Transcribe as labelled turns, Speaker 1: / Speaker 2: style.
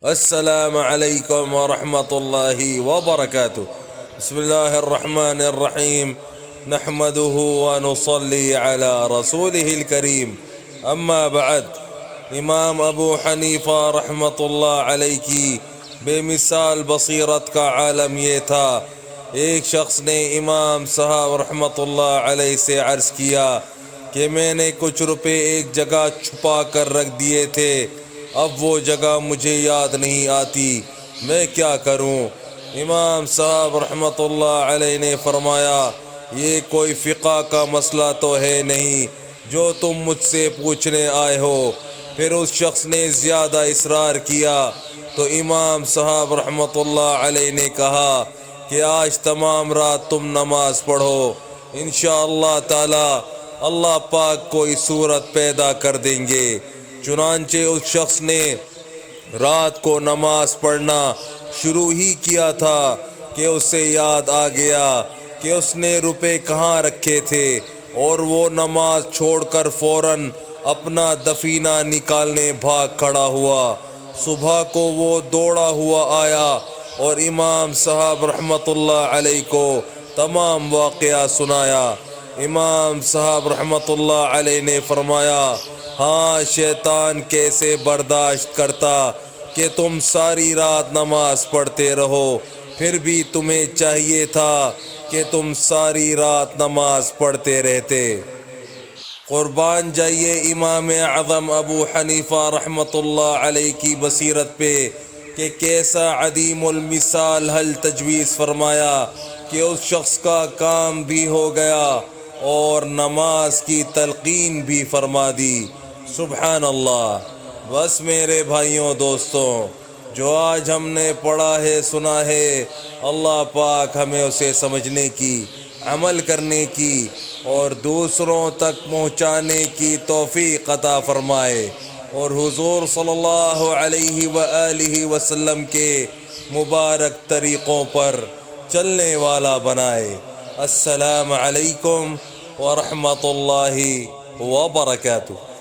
Speaker 1: السلام علیکم ورحمۃ اللہ وبرکاتہ۔ بسم اللہ الرحمن الرحیم، نحمده ونصلی علی رسوله الکریم، اما بعد۔ امام ابو حنیفہ رحمۃ اللہ علیہ کی بے مثال بصیرت کا عالم یہ تھا، ایک شخص نے امام صاحب رحمۃ اللہ علیہ سے عرض کیا کہ میں نے کچھ روپے ایک جگہ چھپا کر رکھ دیے تھے، اب وہ جگہ مجھے یاد نہیں آتی، میں کیا کروں؟ امام صاحب رحمۃ اللہ علیہ نے فرمایا، یہ کوئی فقہ کا مسئلہ تو ہے نہیں جو تم مجھ سے پوچھنے آئے ہو۔ پھر اس شخص نے زیادہ اصرار کیا تو امام صاحب رحمۃ اللہ علیہ نے کہا کہ آج تمام رات تم نماز پڑھو، انشاءاللہ تعالی اللہ پاک کوئی صورت پیدا کر دیں گے۔ چنانچہ اس شخص نے رات کو نماز پڑھنا شروع ہی کیا تھا کہ اسے یاد آ گیا کہ اس نے روپے کہاں رکھے تھے، اور وہ نماز چھوڑ کر فوراً اپنا دفینہ نکالنے بھاگ کھڑا ہوا۔ صبح کو وہ دوڑا ہوا آیا اور امام صاحب رحمۃ اللہ علیہ کو تمام واقعہ سنایا۔ امام صاحب رحمۃ اللہ علیہ نے فرمایا، ہاں، شیطان کیسے برداشت کرتا کہ تم ساری رات نماز پڑھتے رہو، پھر بھی تمہیں چاہیے تھا کہ تم ساری رات نماز پڑھتے رہتے۔ قربان جائیے امام اعظم ابو حنیفہ رحمۃ اللہ علیہ کی بصیرت پہ کہ کیسا عدیم المثال حل تجویز فرمایا کہ اس شخص کا کام بھی ہو گیا اور نماز کی تلقین بھی فرما دی۔ سبحان اللہ۔ بس میرے بھائیوں دوستوں، جو آج ہم نے پڑھا ہے سنا ہے، اللہ پاک ہمیں اسے سمجھنے کی، عمل کرنے کی اور دوسروں تک پہنچانے کی توفیق عطا فرمائے، اور حضور صلی اللہ علیہ وآلہ وسلم کے مبارک طریقوں پر چلنے والا بنائے۔ السلام علیکم ورحمۃ اللہ وبرکاتہ۔